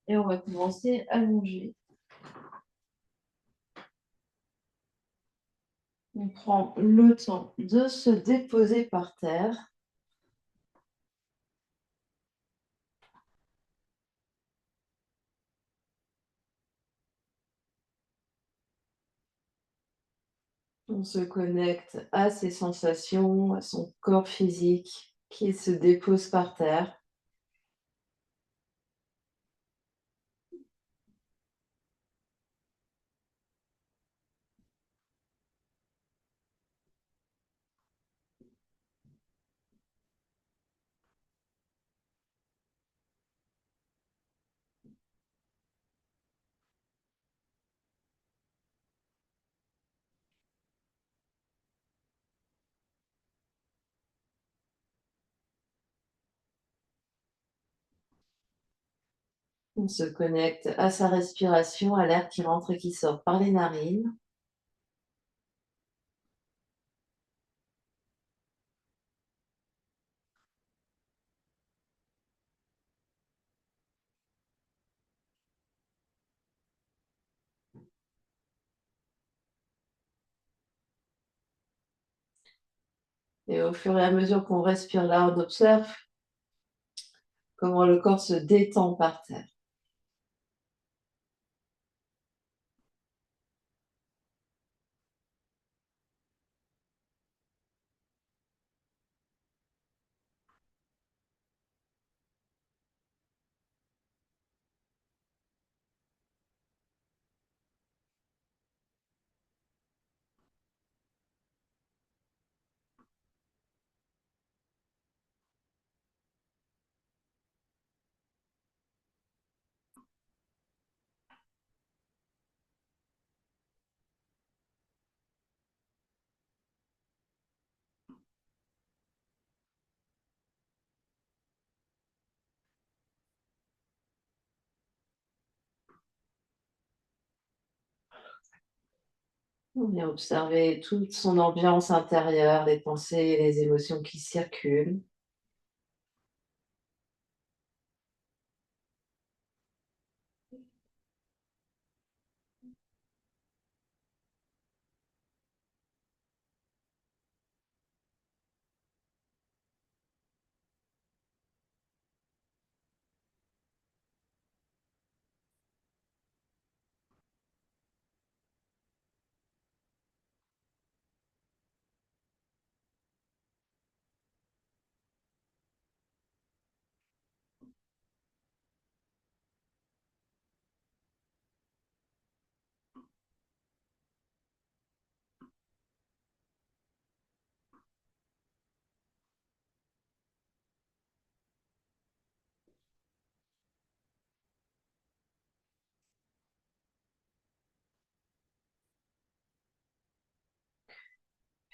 Et on va commencer allongé. On prend le temps de se déposer par terre. On se connecte à ses sensations, à son corps physique qui se dépose par terre. On se connecte à sa respiration, à l'air qui rentre et qui sort par les narines. Et au fur et à mesure qu'on respire là, on observe comment le corps se détend par terre. On vient observer toute son ambiance intérieure, les pensées et les émotions qui circulent.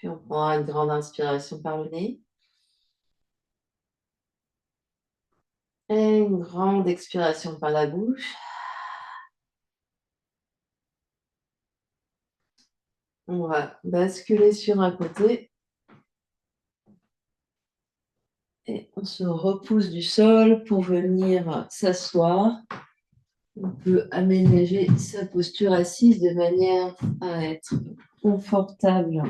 Puis on prend une grande inspiration par le nez et une grande expiration par la bouche. On va basculer sur un côté et on se repousse du sol pour venir s'asseoir. On peut aménager sa posture assise de manière à être confortable.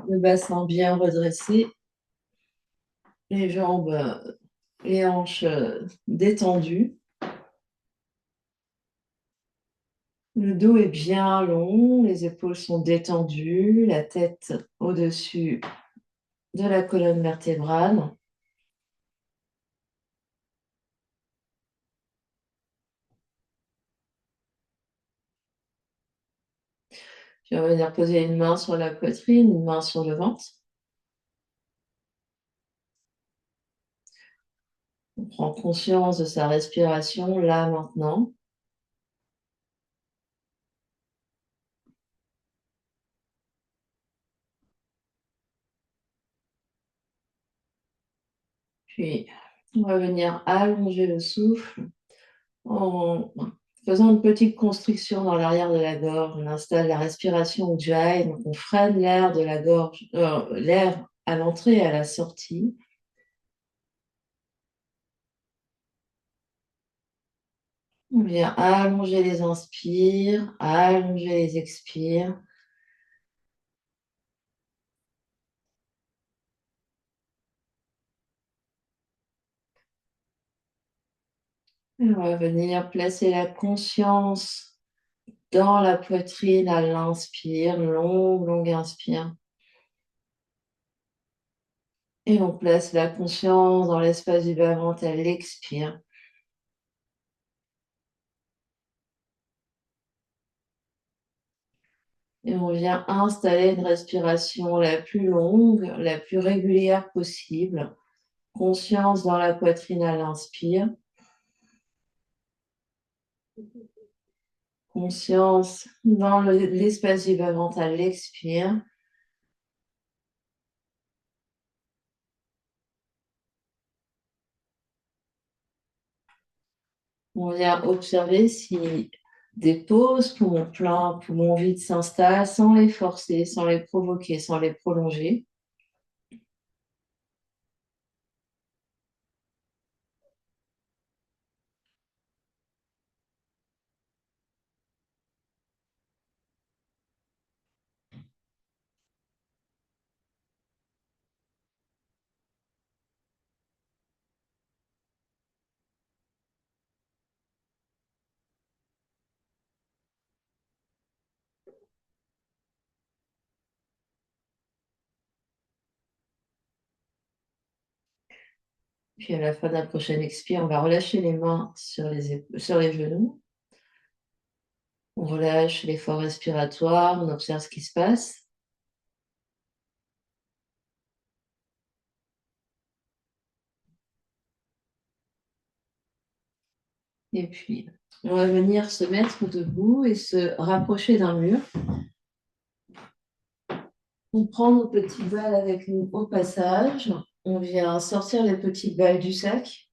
Le bassin bien redressé, les jambes, les hanches détendues. Le dos est bien long, les épaules sont détendues, la tête au-dessus de la colonne vertébrale. Puis on va venir poser une main sur la poitrine, une main sur le ventre. On prend conscience de sa respiration là maintenant. Puis on va venir allonger le souffle en faisant une petite constriction dans l'arrière de la gorge. On installe la respiration Ujjayi, donc on freine l'air de la gorge, l'air à l'entrée et à la sortie. On vient allonger les inspires, allonger les expires. Et on va venir placer la conscience dans la poitrine à l'inspire, longue, longue inspire. Et on place la conscience dans l'espace du bas-ventre à l'expire. Et on vient installer une respiration la plus longue, la plus régulière possible. Conscience dans la poitrine à l'inspire. Conscience dans l'espace du bas-ventre à l'expire. On vient observer si des pauses, poumons pleins, poumons vides s'installent sans les forcer, sans les provoquer, sans les prolonger. Puis à la fin de la prochaine expire, on va relâcher les mains sur sur les genoux. On relâche l'effort respiratoire, on observe ce qui se passe. Et puis, on va venir se mettre debout et se rapprocher d'un mur. On prend nos petites balles avec nous au passage. On vient sortir les petites balles du sac.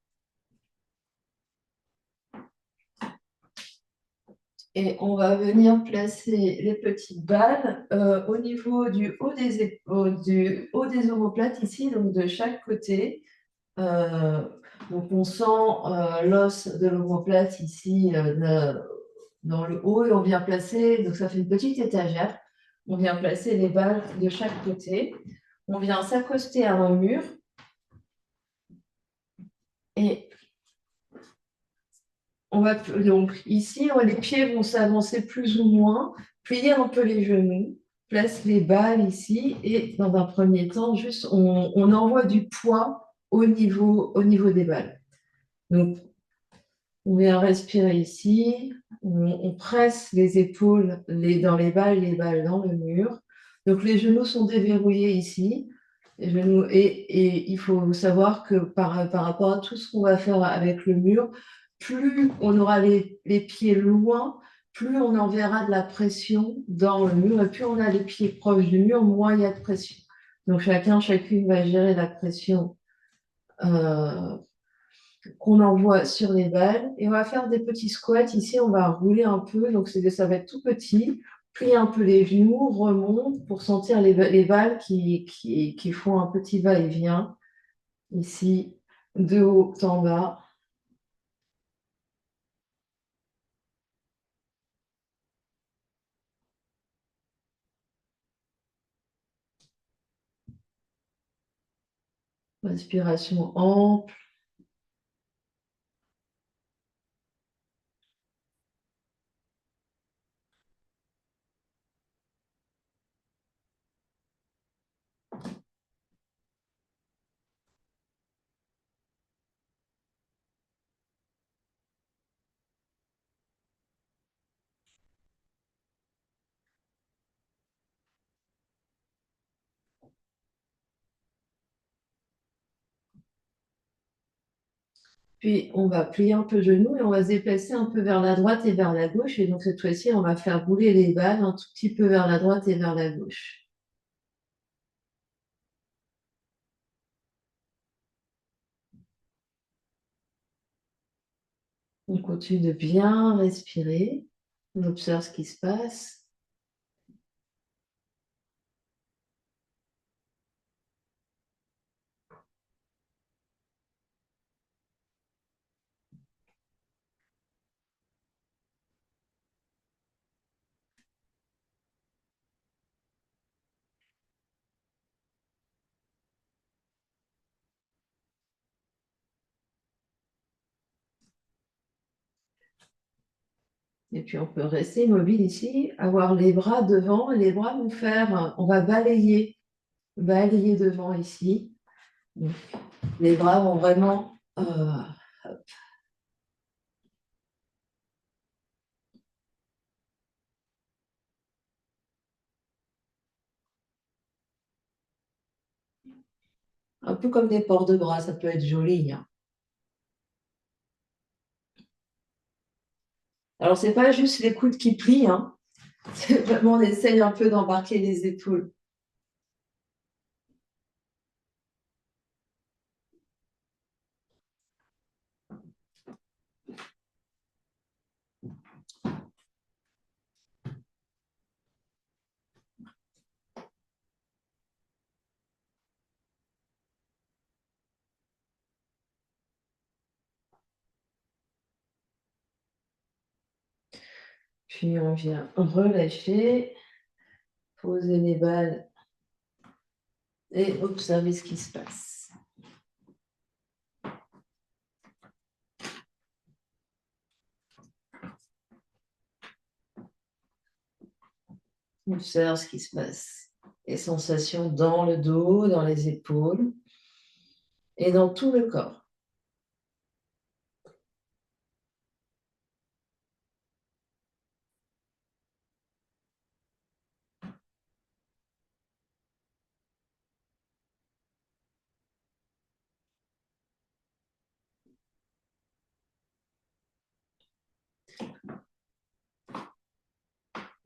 Et on va venir placer les petites balles au niveau du haut du haut des omoplates ici, donc de chaque côté. Donc on sent l'os de l'omoplate ici dans le haut et on vient placer, donc ça fait une petite étagère. On vient placer les balles de chaque côté. On vient s'accoster à un mur et on va donc ici, les pieds vont s'avancer plus ou moins, plier un peu les genoux, place les balles ici et dans un premier temps, juste on envoie du poids au niveau des balles. Donc, on vient respirer ici, on presse les épaules dans les balles dans le mur. Donc, les genoux sont déverrouillés ici. Et il faut savoir que par rapport à tout ce qu'on va faire avec le mur, plus on aura les pieds loin, plus on enverra de la pression dans le mur. Et plus on a les pieds proches du mur, moins il y a de pression. Donc chacune va gérer la pression euh, qu'on envoie sur les balles. Et on va faire des petits squats. Ici, on va rouler un peu. Donc ça va être tout petit. Plie un peu les genoux, remonte pour sentir les balles qui font un petit va-et-vient. Ici, de haut en bas. Respiration ample. Puis, on va plier un peu le genou et on va se déplacer un peu vers la droite et vers la gauche. Et donc, cette fois-ci, on va faire rouler les balles un tout petit peu vers la droite et vers la gauche. On continue de bien respirer. On observe ce qui se passe. Et puis, on peut rester immobile ici, avoir les bras devant. Les bras vont faire, on va balayer devant ici. Donc, les bras vont vraiment un peu comme des ports de bras, ça peut être joli, hein. Alors, c'est pas juste les coudes qui plient, hein. C'est vraiment, on essaye un peu d'embarquer les épaules. Puis, on vient relâcher, poser les balles et observer ce qui se passe. On observe ce qui se passe. Les sensations dans le dos, dans les épaules et dans tout le corps.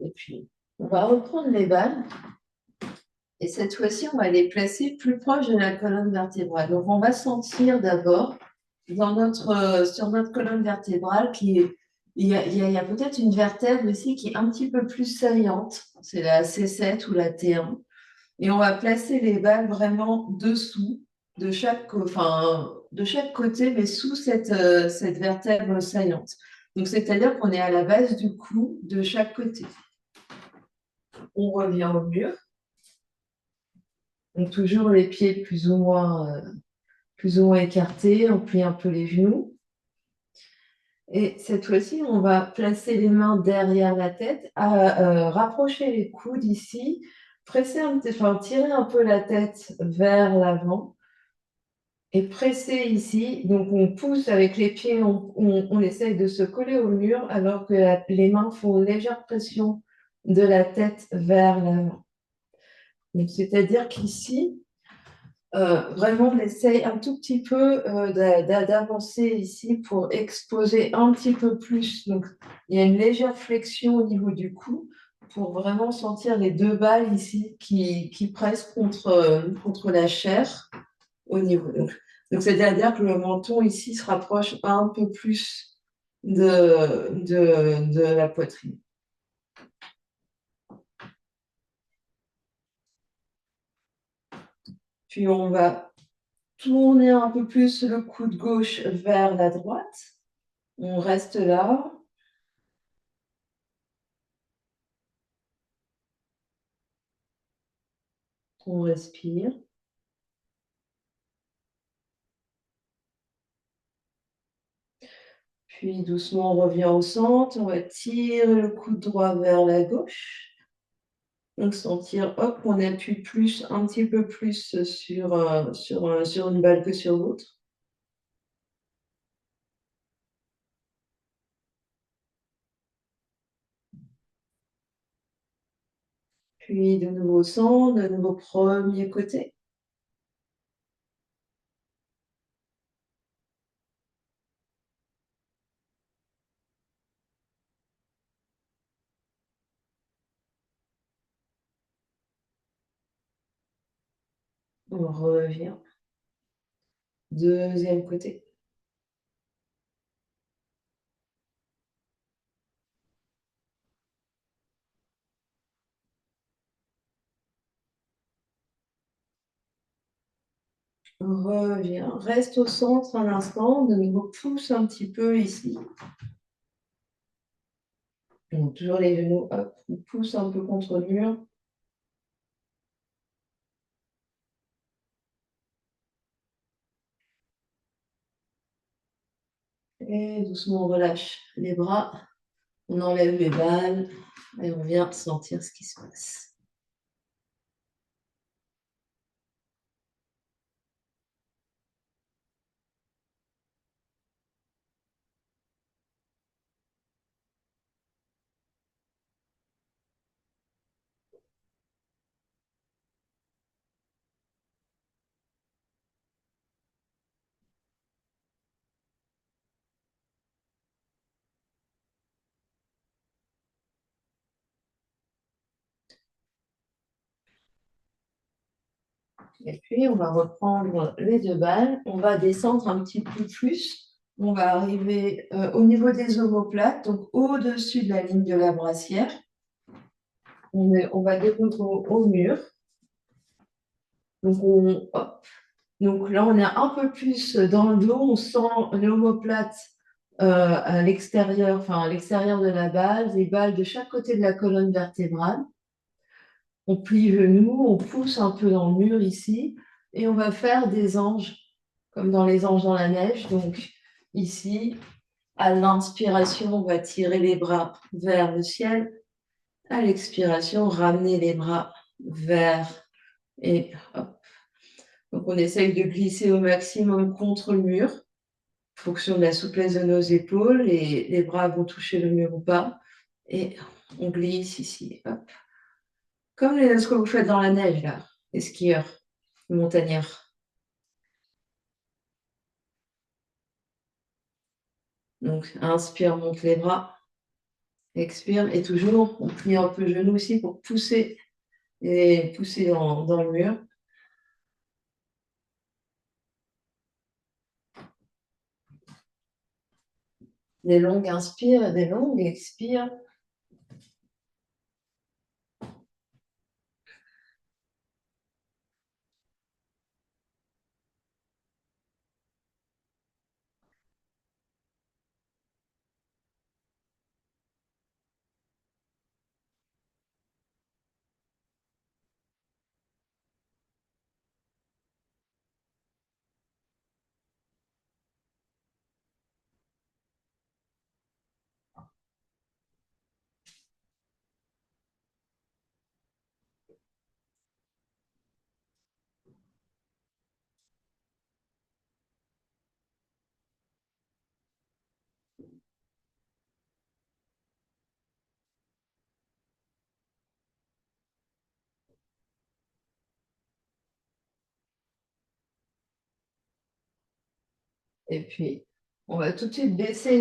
Et puis, on va reprendre les balles. Et cette fois-ci, on va les placer plus proche de la colonne vertébrale. Donc, on va sentir d'abord sur notre colonne vertébrale il y a peut-être une vertèbre ici qui est un petit peu plus saillante. C'est la C7 ou la T1. Et on va placer les balles vraiment dessous, de chaque côté, mais sous cette vertèbre saillante. Donc, c'est-à-dire qu'on est à la base du cou de chaque côté. On revient au mur. Donc, toujours les pieds plus ou moins écartés, on plie un peu les genoux. Et cette fois-ci, on va placer les mains derrière la tête, rapprocher les coudes ici, tirer un peu la tête vers l'avant et presser ici. Donc, on pousse avec les pieds, on essaye de se coller au mur alors que les mains font une légère pression de la tête vers l'avant. Donc, c'est-à-dire qu'ici, vraiment, on essaye un tout petit peu d'avancer ici pour exposer un petit peu plus. Donc, il y a une légère flexion au niveau du cou pour vraiment sentir les deux balles ici qui pressent contre la chair au niveau. Donc, c'est-à-dire que le menton ici se rapproche un peu plus de la poitrine. Puis, on va tourner un peu plus le coude gauche vers la droite. On reste là. On respire. Puis doucement, on revient au centre. On va tirer le coude droit vers la gauche. Donc sentir, hop, on appuie plus, un petit peu plus sur une balle que sur l'autre. Puis de nouveau au centre, de nouveau premier côté. On revient. Deuxième côté. On revient. Reste au centre un instant. De nouveau, pousse un petit peu ici. Donc, toujours les genoux, hop, on pousse un peu contre le mur. Et doucement, on relâche les bras. On enlève les balles et on vient sentir ce qui se passe. Et puis, on va reprendre les deux balles. On va descendre un petit peu plus. On va arriver au niveau des omoplates, donc au-dessus de la ligne de la brassière. On va descendre au mur. Donc, hop. Donc là, on est un peu plus dans le dos. On sent l'omoplate à l'extérieur, enfin à l'extérieur de la balle, les balles de chaque côté de la colonne vertébrale. On plie le genou, on pousse un peu dans le mur ici, et on va faire des anges, comme dans les anges dans la neige. Donc ici, à l'inspiration, on va tirer les bras vers le ciel. À l'expiration, ramener les bras vers et hop. Donc on essaye de glisser au maximum contre le mur, en fonction de la souplesse de nos épaules, et les bras vont toucher le mur ou pas. Et on glisse ici, hop. Comme ce que vous faites dans la neige, là, les skieurs, les montagnards. Donc, inspire, monte les bras. Expire, et toujours, on plie un peu le genou aussi pour pousser et pousser dans le mur. Des longues inspires, des longues expires. Et puis, on va tout de suite laisser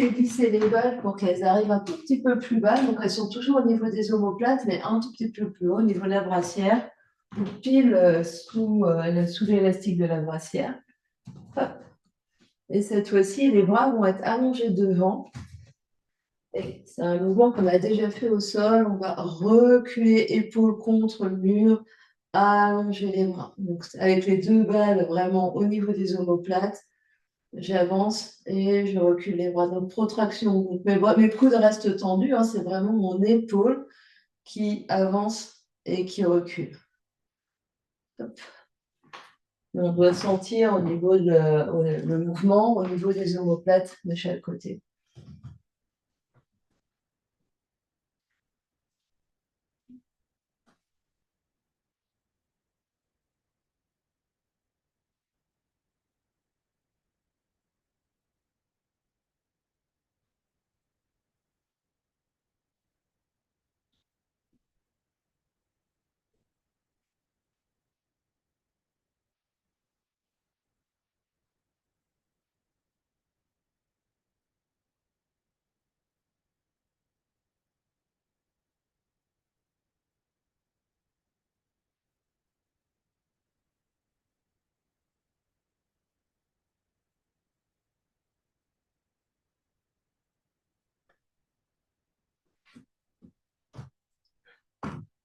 glisser les balles pour qu'elles arrivent un tout petit peu plus bas. Donc, elles sont toujours au niveau des omoplates, mais un tout petit peu plus haut, au niveau de la brassière. Donc, pile sous l'élastique de la brassière. Hop. Et cette fois-ci, les bras vont être allongés devant. Et c'est un mouvement qu'on a déjà fait au sol. On va reculer épaule contre le mur, allonger les bras. Donc, avec les deux balles vraiment au niveau des omoplates, j'avance et je recule les bras. Donc, protraction. Donc, mes coudes restent tendus. Hein, c'est vraiment mon épaule qui avance et qui recule. Hop. On doit sentir au niveau le mouvement, au niveau des omoplates de chaque côté.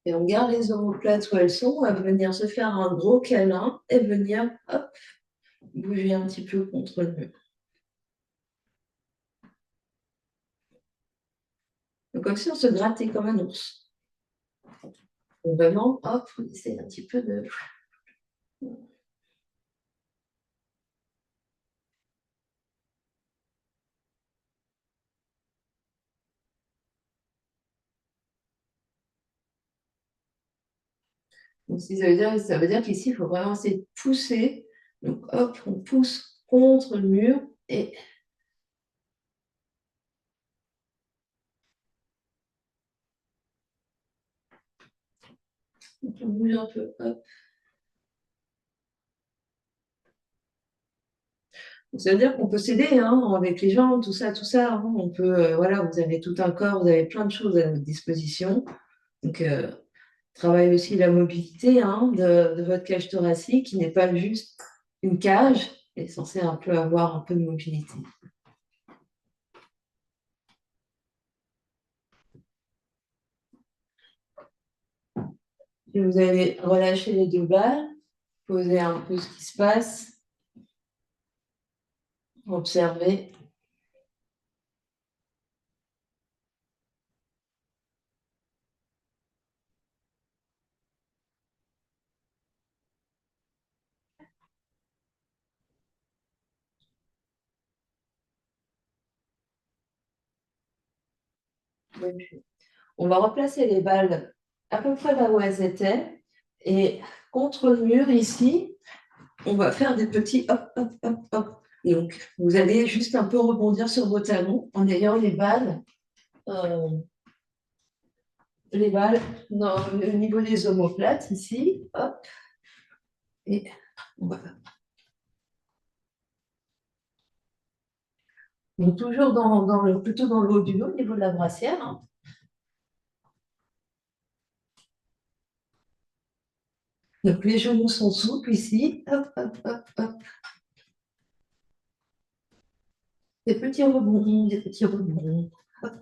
Et on garde les omoplates où elles sont, on va venir se faire un gros câlin et venir, hop, bouger un petit peu contre le mur. Donc, comme si on se grattait comme un ours. Donc, vraiment, hop, on essaie un petit peu de. Donc, ça veut dire qu'ici, il faut vraiment essayer de pousser. Donc, hop, on pousse contre le mur et on bouge un peu. Hop. Donc, ça veut dire qu'on peut s'aider hein, avec les jambes, tout ça, tout ça. Hein. On peut, voilà, vous avez tout un corps, vous avez plein de choses à votre disposition. Donc, travaille aussi la mobilité hein, de votre cage thoracique, qui n'est pas juste une cage, elle est censée un peu avoir un peu de mobilité. Et vous allez relâcher les deux balles, poser un peu ce qui se passe, observer. On va replacer les balles à peu près là où elles étaient. Et contre le mur ici, on va faire des petits hop, hop, hop, hop. Donc, vous allez juste un peu rebondir sur vos talons en ayant euh, les balles dans le niveau des omoplates ici. Hop, et voilà. Donc, toujours plutôt dans le haut du dos, au niveau de la brassière. Hein. Donc, les genoux sont souples ici. Hop, hop, hop, hop. Des petits rebonds, des petits rebonds. Hop.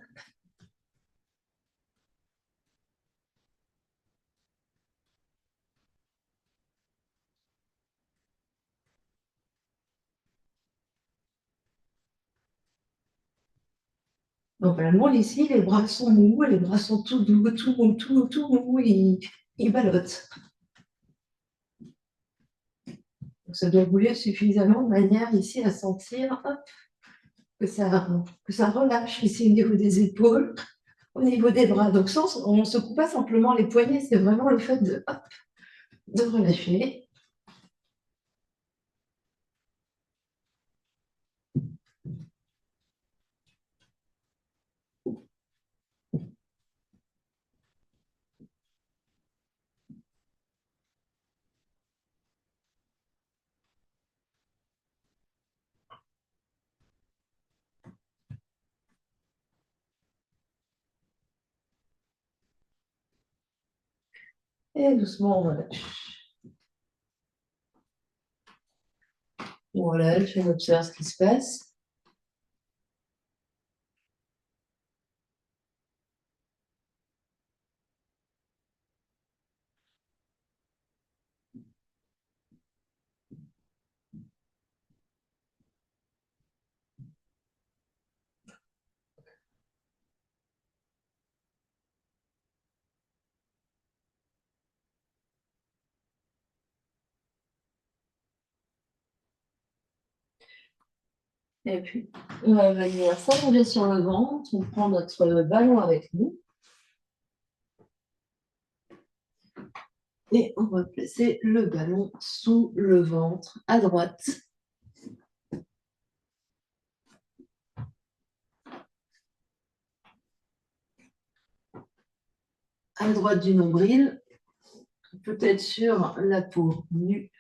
Donc, la moule ici, les bras sont mous, les bras sont tout doux, tout mou, tout mou, ils ballottent. Donc, ça doit bouger suffisamment de manière ici à sentir hop, que ça relâche ici au niveau des épaules, au niveau des bras. Donc, on ne secoue pas simplement les poignets, c'est vraiment le fait hop, de relâcher. Et doucement, on relâche. On relâche, on observe ce qui se passe. Et puis, on va venir s'allonger sur le ventre, on prend notre ballon avec nous et on va placer le ballon sous le ventre à droite. À droite du nombril, peut-être sur la peau nue.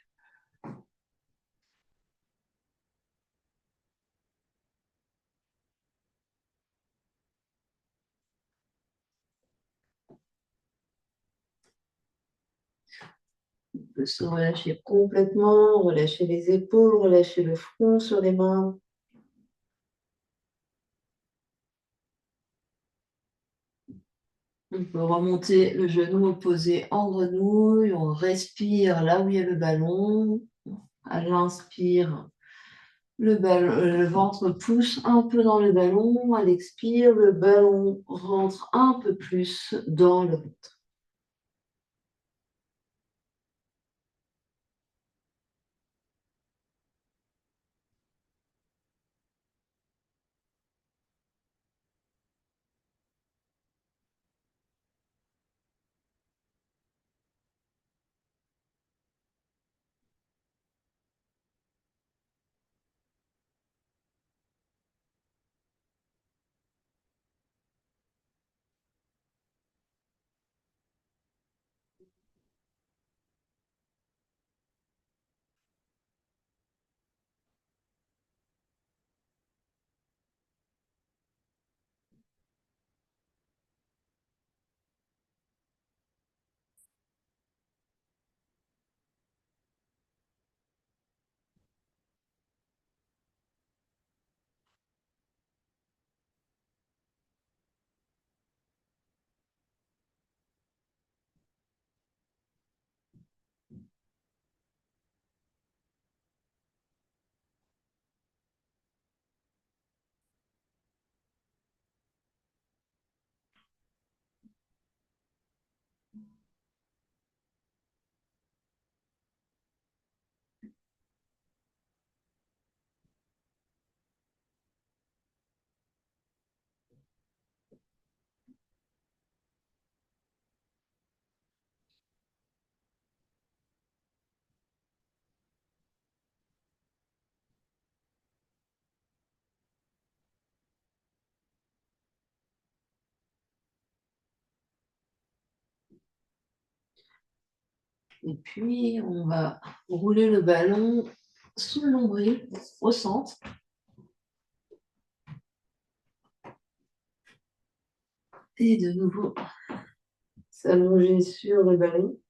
On peut se relâcher complètement, relâcher les épaules, relâcher le front sur les mains. On peut remonter le genou opposé en grenouille, on respire là où il y a le ballon. À l'inspire, le ventre pousse un peu dans le ballon. À l'expire, le ballon rentre un peu plus dans le ventre. Et puis, on va rouler le ballon sous le nombril, au centre. Et de nouveau, s'allonger sur le ballon.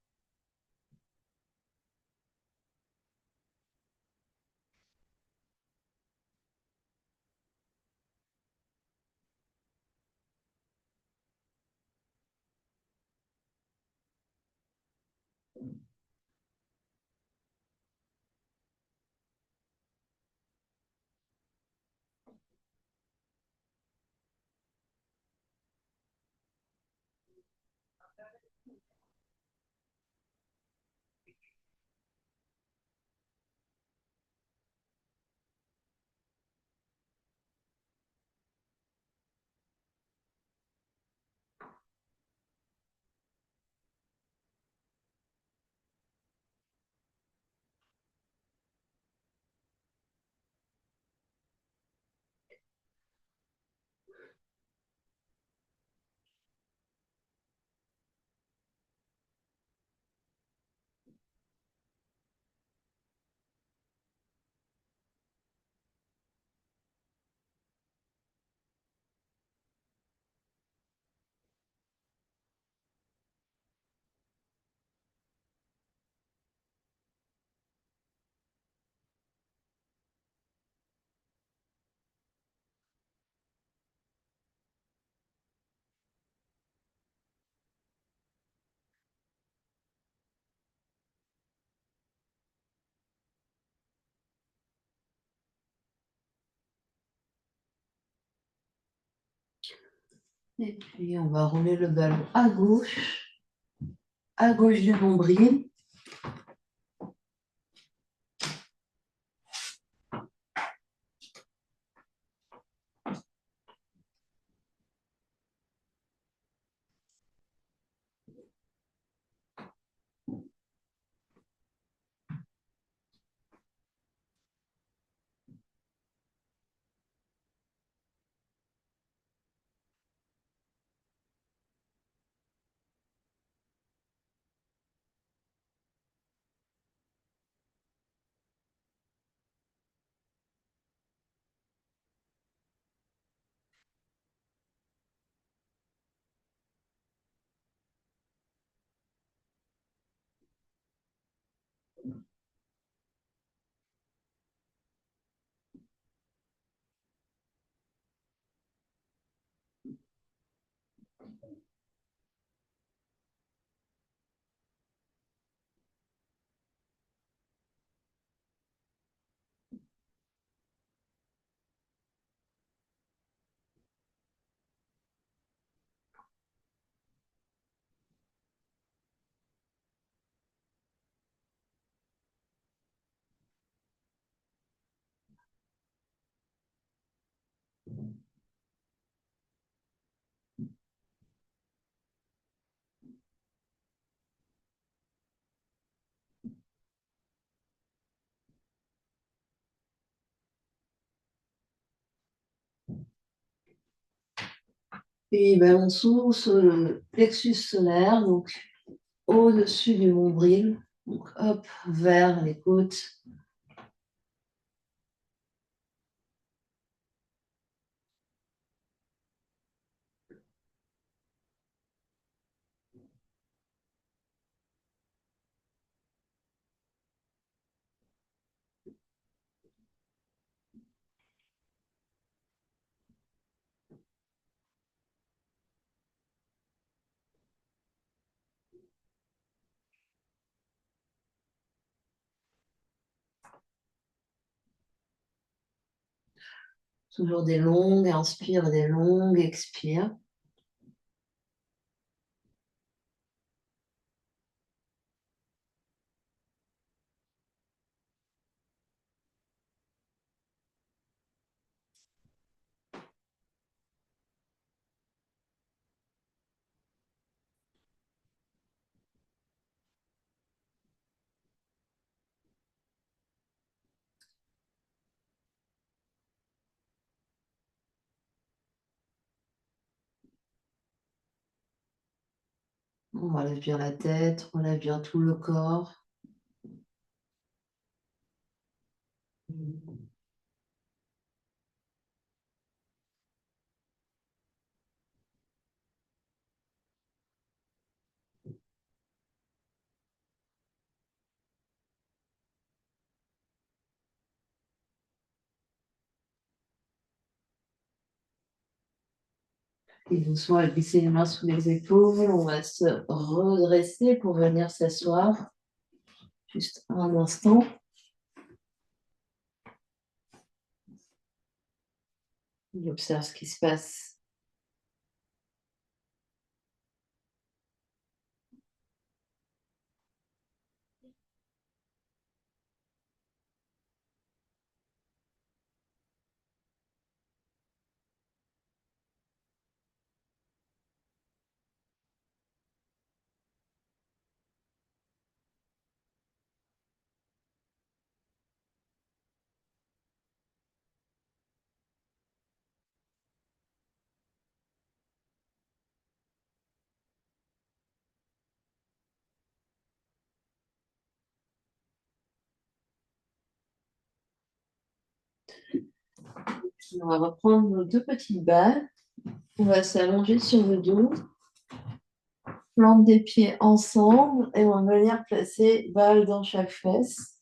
Et puis, on va rouler le ballon à gauche du nombril. Puis, ballon sur le plexus solaire, donc au-dessus du nombril. Donc, hop, vers les côtes. Toujours des longues, inspire des longues, expire. On relève bien la tête, on relève bien tout le corps. Et doucement, à glisser les mains sous les épaules. On va se redresser pour venir s'asseoir. Juste un instant. On observe ce qui se passe. On va reprendre nos deux petites balles. On va s'allonger sur le dos. Plante des pieds ensemble et on va venir placer balle dans chaque fesse.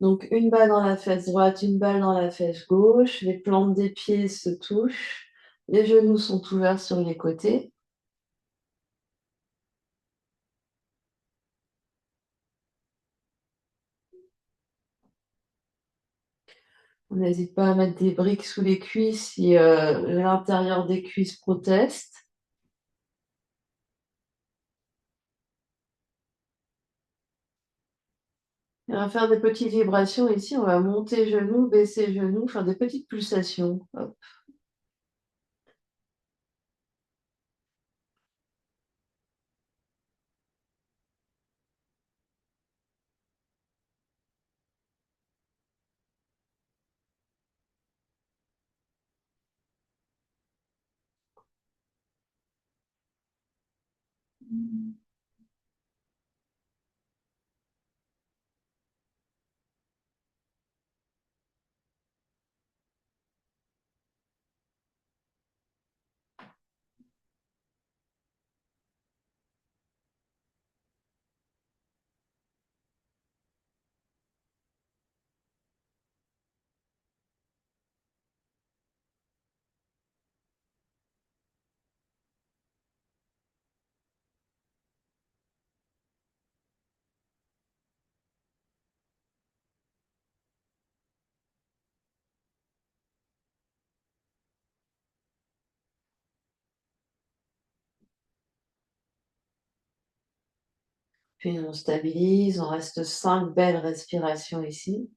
Donc une balle dans la fesse droite, une balle dans la fesse gauche. Les plantes des pieds se touchent. Les genoux sont ouverts sur les côtés. On n'hésite pas à mettre des briques sous les cuisses si l'intérieur des cuisses proteste. Et on va faire des petites vibrations ici. On va monter genoux, baisser genoux, faire des petites pulsations. Hop. Puis on stabilise. On reste 5 belles respirations ici.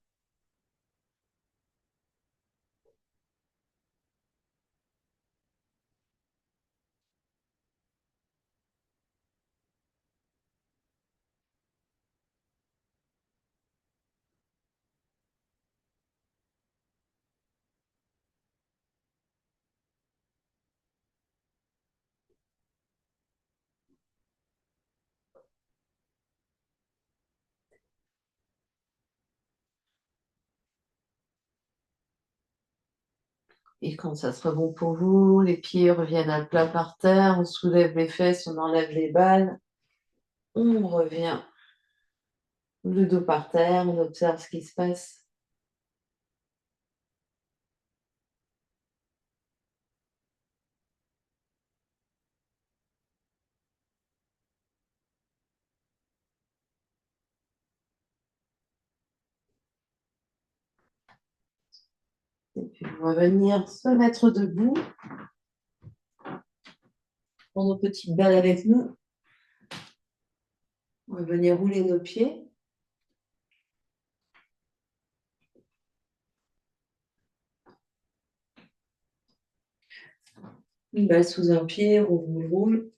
Et quand ça sera bon pour vous, les pieds reviennent à plat par terre, on soulève les fesses, on enlève les balles, on revient le dos par terre, on observe ce qui se passe. Et puis on va venir se mettre debout, prendre nos petites balles avec nous. On va venir rouler nos pieds. Une balle sous un pied, on roule, roule.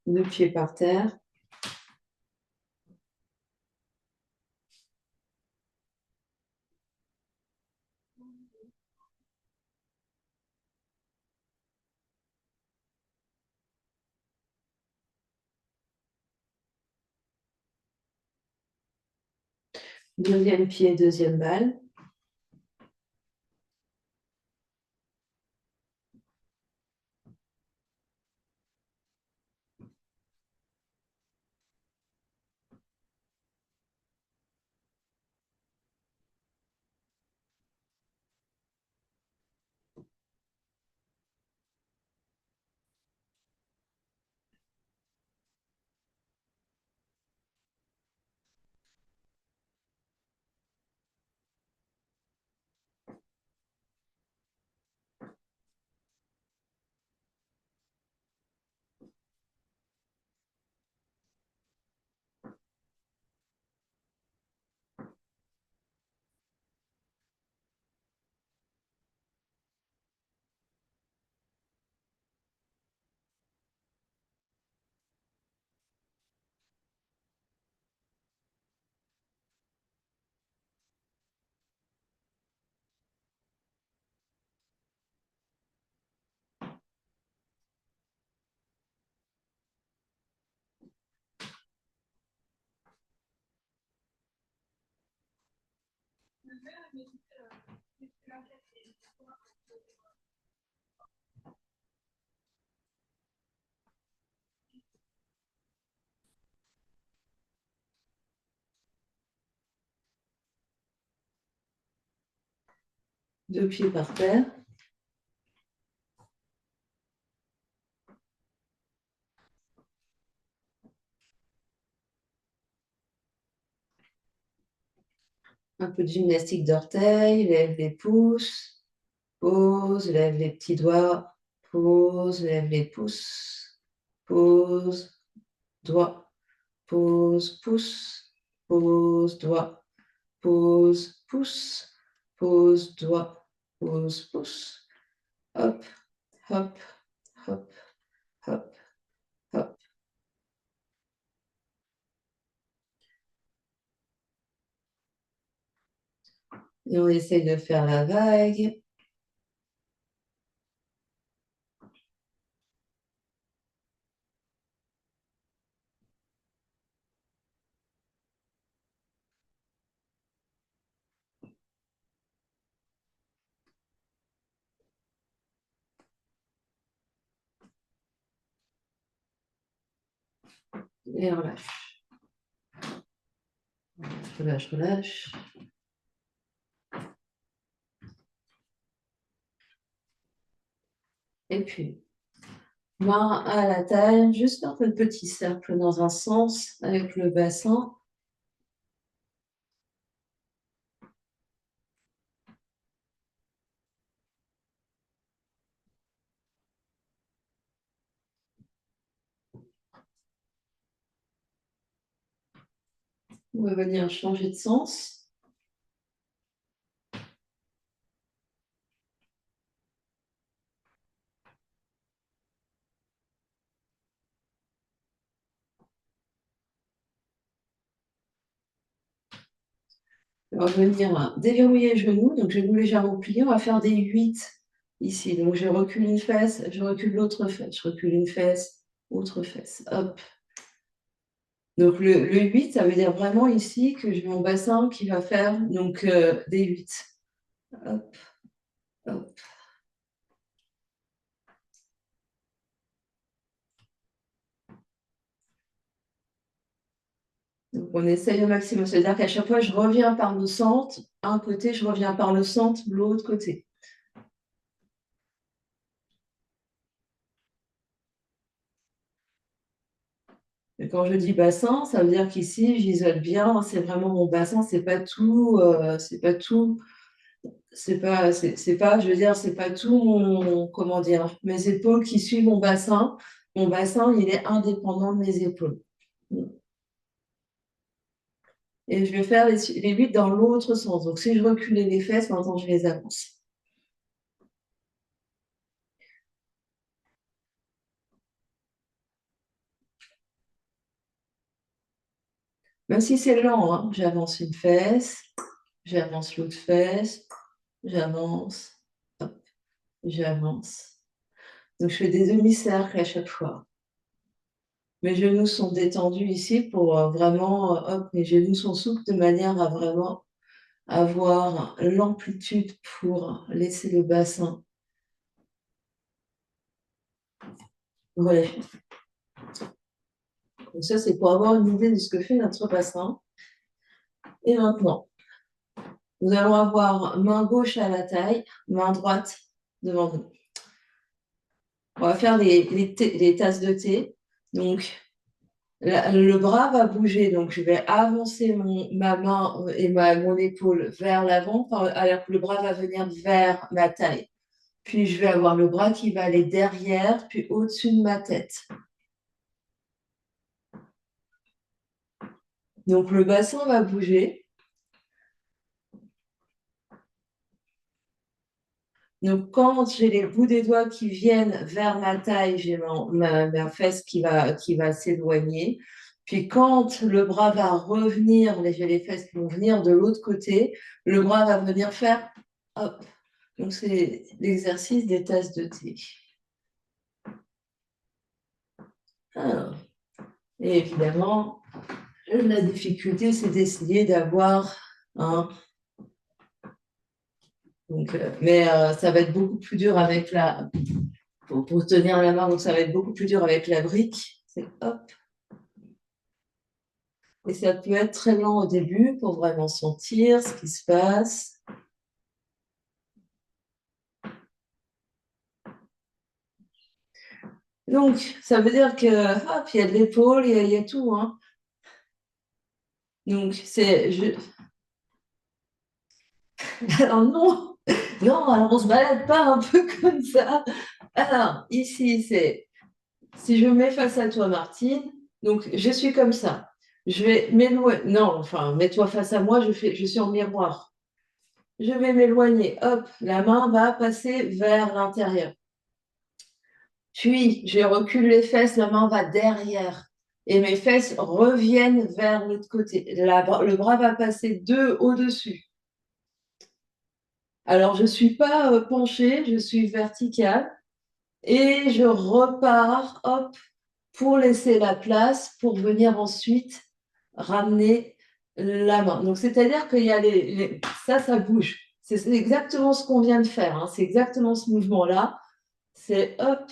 2 pieds par terre. Deuxième pied, deuxième balle. Deux pieds par terre. Un peu de gymnastique d'orteils, lève les pouces, pose, lève les petits doigts, pose, lève les pouces, pose, doigt, pose, pouce, pose, doigt, pose, pouce, pose, doigt, pose, pouce, hop, hop, hop, hop, hop. Et on essaye de faire la vague. Et on relâche. Relâche, relâche. Et puis, main à la taille, juste un peu de petit cercle dans un sens avec le bassin. On va venir changer de sens. On va venir déverrouiller le genou, donc genou légèrement plié. On va faire des 8 ici. Donc je recule une fesse, je recule l'autre fesse, je recule une fesse, autre fesse. Hop. Donc le 8, ça veut dire vraiment ici que j'ai mon bassin qui va faire donc, des 8. Hop, hop. Donc on essaye au maximum. C'est-à-dire qu'à chaque fois, je reviens par le centre. Un côté, je reviens par le centre, l'autre côté. Et quand je dis bassin, ça veut dire qu'ici, j'isole bien. C'est vraiment mon bassin. C'est pas tout. C'est pas tout. C'est pas. Je veux dire, c'est pas tout mon. Comment dire? Mes épaules qui suivent mon bassin. Mon bassin, il est indépendant de mes épaules. Et je vais faire les 8 dans l'autre sens. Donc, si je reculais les fesses, maintenant, je les avance. Même si c'est lent, hein, j'avance une fesse, j'avance l'autre fesse, j'avance, hop, j'avance. Donc, je fais des demi-cercles à chaque fois. Mes genoux sont détendus ici pour vraiment, hop, mes genoux sont souples de manière à vraiment avoir l'amplitude pour laisser le bassin relâcher. Donc ça, c'est pour avoir une idée de ce que fait notre bassin. Et maintenant, nous allons avoir main gauche à la taille, main droite devant nous. On va faire les tasses de thé. Donc, le bras va bouger. Donc, je vais avancer ma main et mon épaule vers l'avant, alors que le bras va venir vers ma taille. Puis, je vais avoir le bras qui va aller derrière, puis au-dessus de ma tête. Donc, le bassin va bouger. Donc, quand j'ai les bouts des doigts qui viennent vers ma taille, j'ai ma fesse qui va s'éloigner. Puis, quand le bras va revenir, j'ai les fesses qui vont venir de l'autre côté, le bras va venir faire hop. Donc, c'est l'exercice des tasses de thé. Alors, et évidemment, la difficulté, c'est d'essayer d'avoir un. Donc, mais ça va être beaucoup plus dur avec pour tenir la main, donc ça va être beaucoup plus dur avec la brique. C'est hop. Et ça peut être très lent au début pour vraiment sentir ce qui se passe. Donc, ça veut dire que, hop, il y a de l'épaule, il y a tout, hein. Donc, alors non, non, alors on se balade pas un peu comme ça. Alors, ici, si je me mets face à toi, Martine, donc je suis comme ça. Je vais m'éloigner. Non, enfin, mets-toi face à moi, je suis en miroir. Je vais m'éloigner. Hop, la main va passer vers l'intérieur. Puis, je recule les fesses, la main va derrière. Et mes fesses reviennent vers l'autre côté. Le bras va passer au-dessus. Alors, je ne suis pas penchée, je suis verticale. Et je repars, hop, pour laisser la place, pour venir ensuite ramener la main. Donc, c'est-à-dire qu'il y a ça bouge. C'est exactement ce qu'on vient de faire, hein. C'est exactement ce mouvement-là. C'est hop.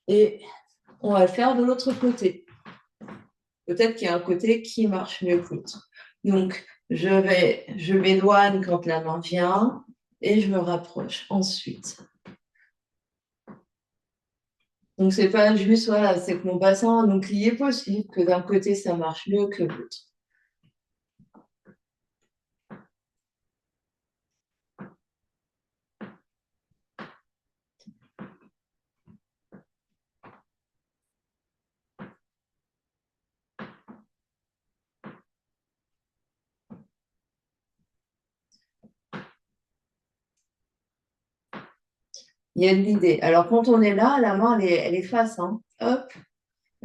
Et on va le faire de l'autre côté. Peut-être qu'il y a un côté qui marche mieux que l'autre. Donc, je m'éloigne quand la main vient et je me rapproche ensuite. Donc, c'est pas juste, voilà, c'est que mon bassin, donc il est possible que d'un côté, ça marche mieux que l'autre. Il y a de l'idée. Alors, quand on est là, la main, elle est face, hein. Hop,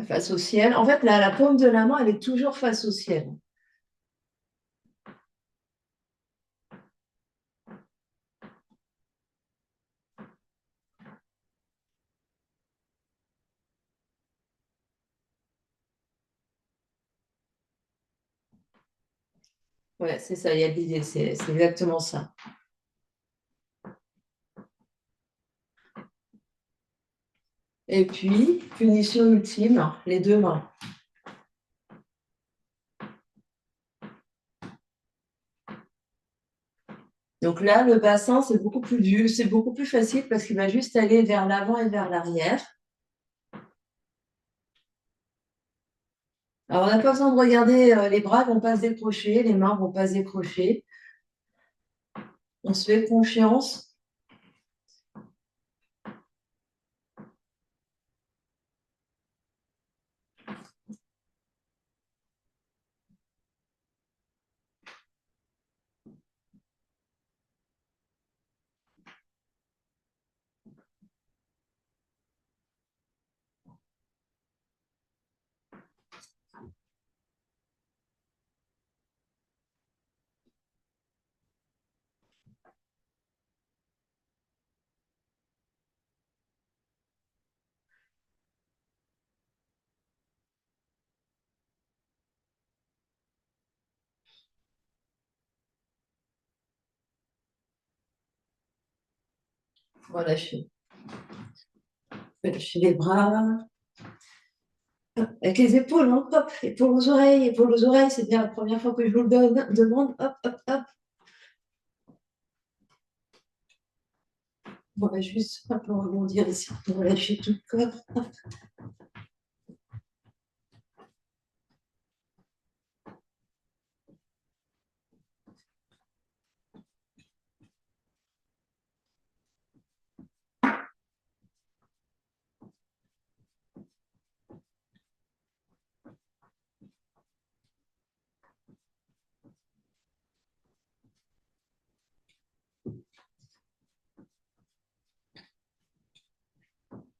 face au ciel. En fait, la paume de la main, elle est toujours face au ciel. Ouais, c'est ça, il y a de l'idée, c'est exactement ça. Et puis, punition ultime, les deux mains. Donc là, le bassin, c'est beaucoup plus dur, c'est beaucoup plus facile parce qu'il va juste aller vers l'avant et vers l'arrière. Alors, on n'a pas besoin de regarder, les bras ne vont pas se décrocher, les mains ne vont pas se décrocher. On se fait confiance. Relâchez. Relâchez les bras. Avec les épaules, hein. Hop, épaules aux oreilles, c'est bien la première fois que je vous le demande. Hop, hop, hop. On va juste un peu rebondir ici pour relâcher tout le corps. Hop.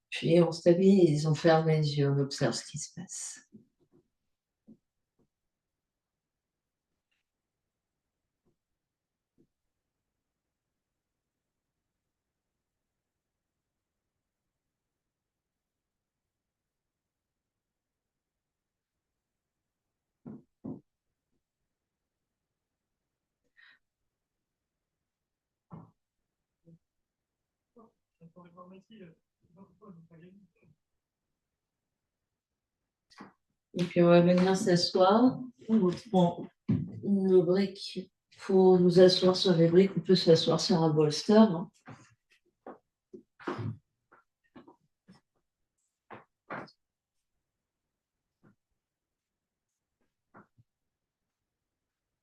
Puis on stabilise, on ferme les yeux, on observe ce qui se passe. Et puis on va venir s'asseoir. On prend nos briques pour nous asseoir sur les briques. On peut s'asseoir sur un bolster, hein.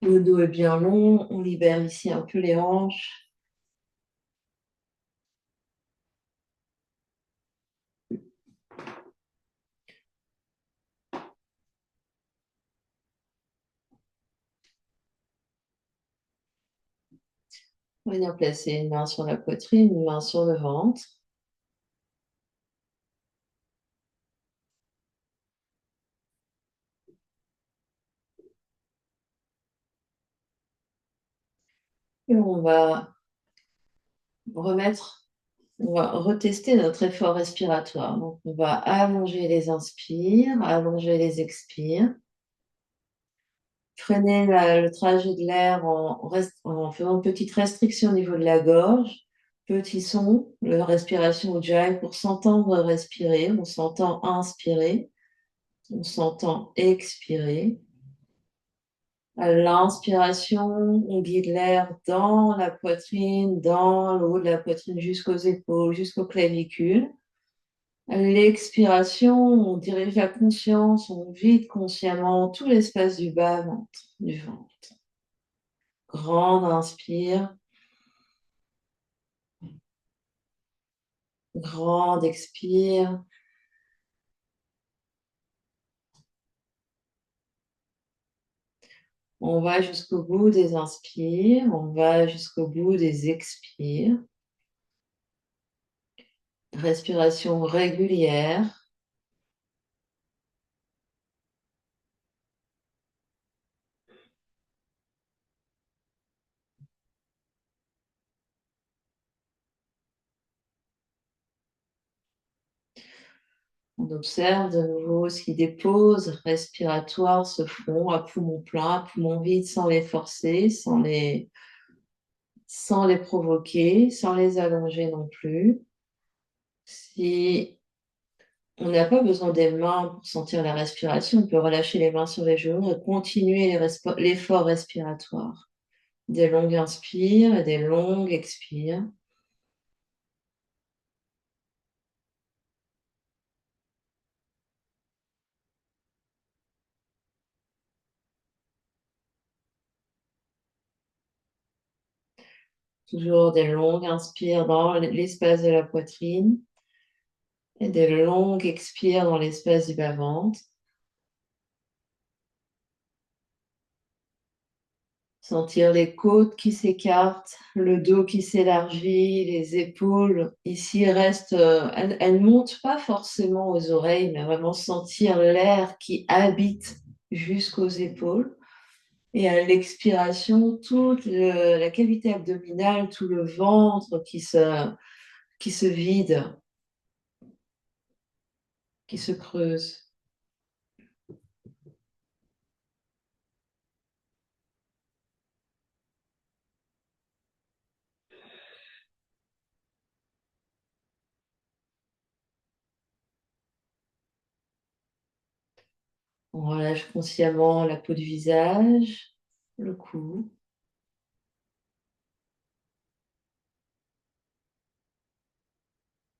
Le dos est bien long. On libère ici un peu les hanches. On va venir placer une main sur la poitrine, une main sur le ventre. Et on va retester notre effort respiratoire. Donc, on va allonger les inspires, allonger les expires. Freiner le trajet de l'air en faisant une petite restriction au niveau de la gorge. Petit son, la respiration Ujjayi pour s'entendre respirer. On s'entend inspirer, on s'entend expirer. À l'inspiration, on guide l'air dans la poitrine, dans le haut de la poitrine jusqu'aux épaules, jusqu'aux clavicules. À l'expiration, on dirige la conscience, on vide consciemment tout l'espace du bas-ventre, du ventre. Grande inspire, grande expire. On va jusqu'au bout des inspires, on va jusqu'au bout des expires. Respiration régulière. On observe de nouveau si des pauses respiratoires se font à poumon plein, à poumon vide, sans les forcer, sans les provoquer, sans les allonger non plus. Si on n'a pas besoin des mains pour sentir la respiration, on peut relâcher les mains sur les genoux et continuer l'effort respiratoire. Des longues inspires et des longues expires. Toujours des longues inspires dans l'espace de la poitrine et des longues expires dans l'espace du bas-ventre. Sentir les côtes qui s'écartent, le dos qui s'élargit, les épaules ici restent, elles ne montent pas forcément aux oreilles, mais vraiment sentir l'air qui habite jusqu'aux épaules. Et à l'expiration, toute la cavité abdominale, tout le ventre qui se vide, qui se creuse. On relâche consciemment la peau du visage, le cou.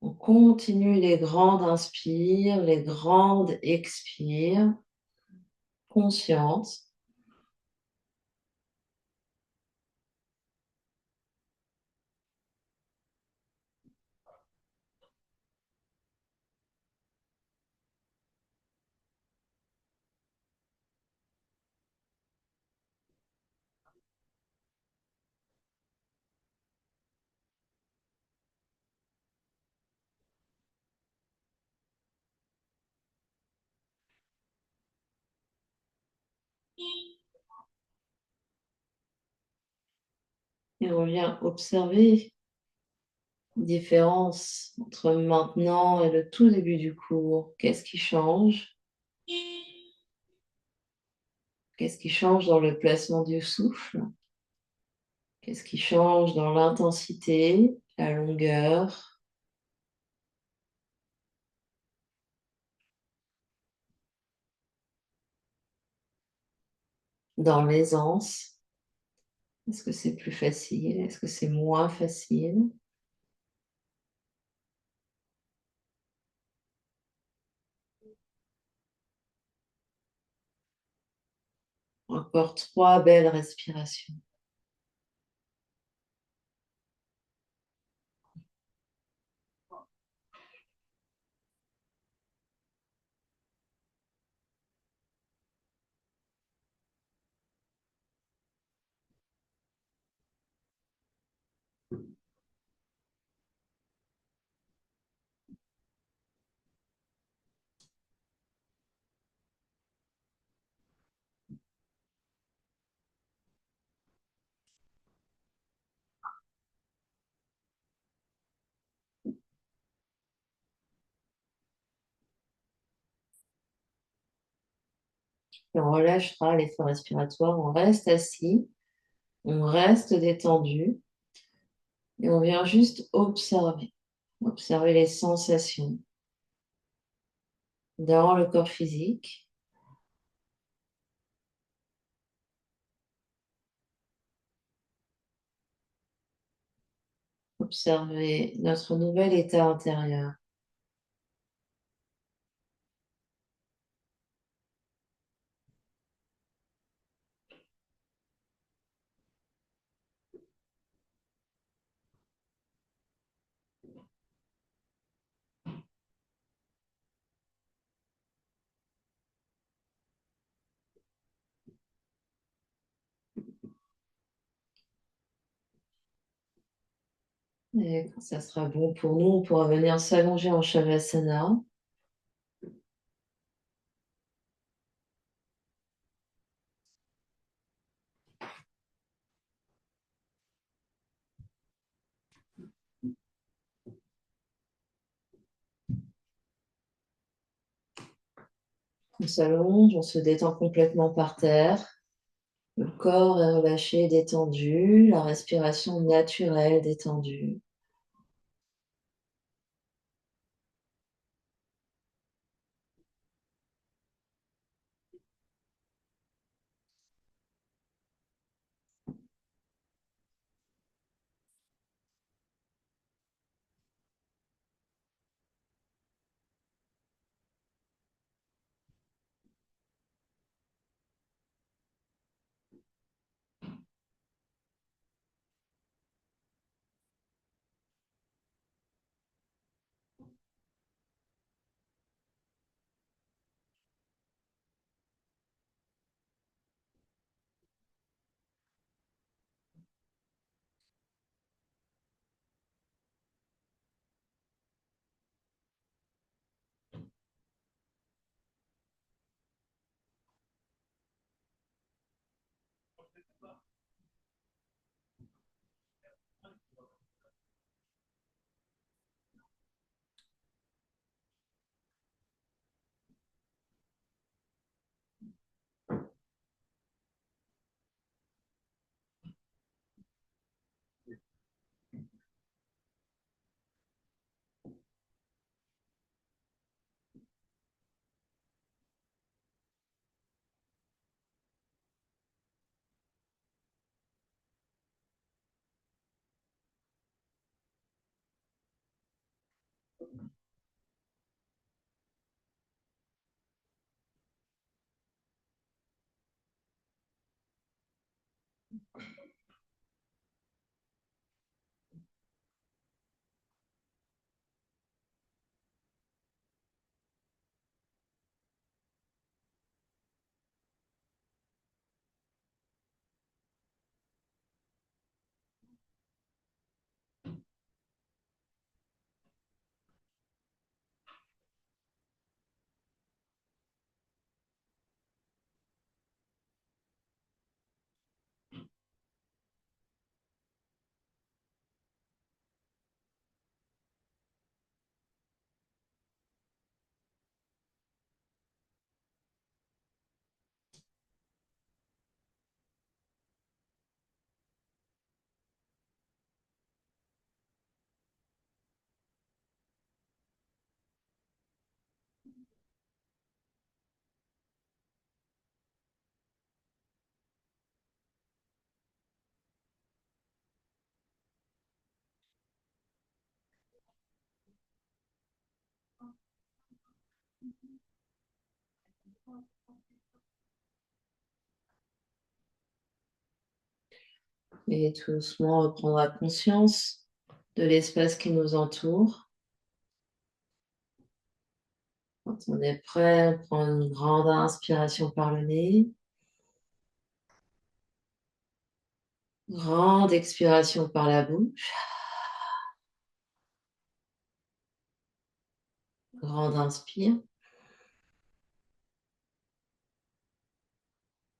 On continue les grandes inspires, les grandes expires, conscientes. Et on vient observer la différence entre maintenant et le tout début du cours. Qu'est-ce qui change? Qu'est-ce qui change dans le placement du souffle? Qu'est-ce qui change dans l'intensité, la longueur, dans l'aisance? Est-ce que c'est plus facile? Est-ce que c'est moins facile? Encore 3 belles respirations. Et on relâchera l'effort respiratoire. On reste assis, on reste détendu et on vient juste observer. Observer les sensations dans le corps physique. Observer notre nouvel état intérieur. Et quand ça sera bon pour nous, on pourra venir s'allonger en Shavasana. On s'allonge, on se détend complètement par terre. Le corps est relâché, détendu. La respiration naturelle, détendue. Et tout doucement, on reprendra conscience de l'espace qui nous entoure. Quand on est prêt, on prend une grande inspiration par le nez. Grande expiration par la bouche. Grande inspire.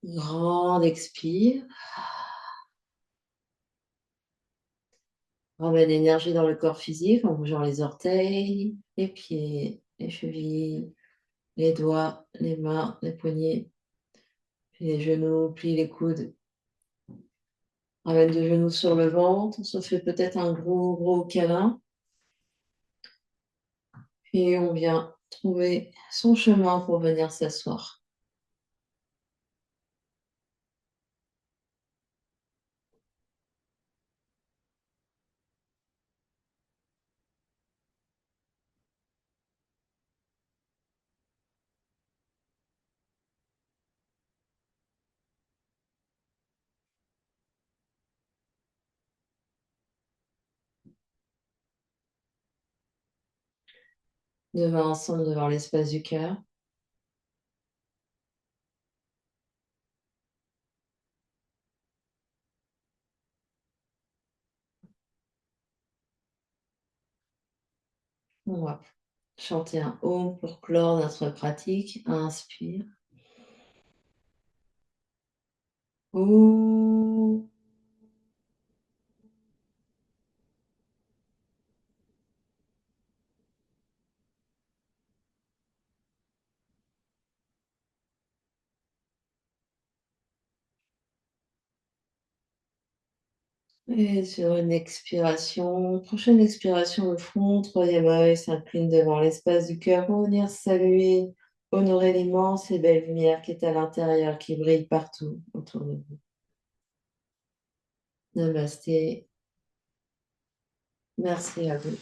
Grande expire. Ramène l'énergie dans le corps physique en bougeant les orteils, les pieds, les chevilles, les doigts, les mains, les poignets, puis les genoux, plie les coudes. Ramène les genoux sur le ventre, on se fait peut-être un gros câlin. Puis on vient trouver son chemin pour venir s'asseoir. Deux mains ensemble devant l'espace du cœur. On va chanter un Om pour clore notre pratique. Inspire. Om. Et sur une expiration, prochaine expiration, le front, troisième œil s'incline devant l'espace du cœur pour venir saluer, honorer l'immense et belle lumière qui est à l'intérieur, qui brille partout autour de vous. Namasté. Merci à vous.